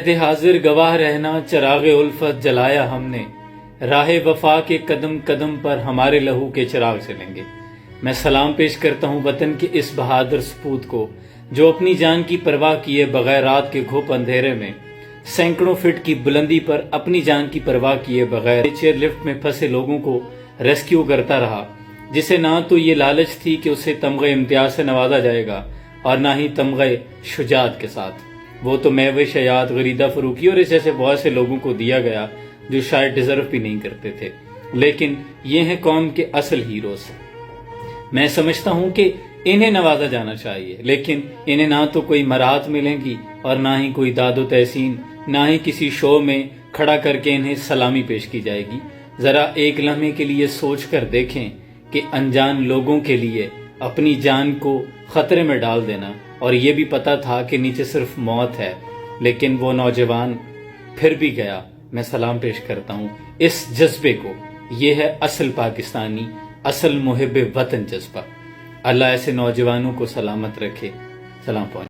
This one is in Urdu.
عہد حاضر گواہ رہنا، چراغ الفت جلایا ہم نے، راہ وفا کے قدم قدم پر ہمارے لہو کے چراغ چلیں گے۔ میں سلام پیش کرتا ہوں وطن کے اس بہادر سپوت کو جو اپنی جان کی پرواہ کیے بغیر رات کے گھوپ اندھیرے میں سینکڑوں فٹ کی بلندی پر اپنی جان کی پرواہ کیے بغیر چیئر لفٹ میں پھنسے لوگوں کو ریسکیو کرتا رہا، جسے نہ تو یہ لالچ تھی کہ اسے تمغہ امتیاز سے نوازا جائے گا اور نہ ہی تمغہ شجاعت کے ساتھ۔ وہ تو میوہ شیاد، غریدہ فروخی اور اس جیسے بہت سے لوگوں کو دیا گیا جو شاید ڈیزرو بھی نہیں کرتے تھے، لیکن یہ ہیں قوم کے اصل ہیروز۔ میں سمجھتا ہوں کہ انہیں نوازا جانا چاہیے، لیکن انہیں نہ تو کوئی مراحت ملیں گی اور نہ ہی کوئی داد و تحسین، نہ ہی کسی شو میں کھڑا کر کے انہیں سلامی پیش کی جائے گی۔ ذرا ایک لمحے کے لیے سوچ کر دیکھیں کہ انجان لوگوں کے لیے اپنی جان کو خطرے میں ڈال دینا، اور یہ بھی پتا تھا کہ نیچے صرف موت ہے، لیکن وہ نوجوان پھر بھی گیا۔ میں سلام پیش کرتا ہوں اس جذبے کو۔ یہ ہے اصل پاکستانی، اصل محب وطن جذبہ۔ اللہ ایسے نوجوانوں کو سلامت رکھے۔ سلام پہنچے۔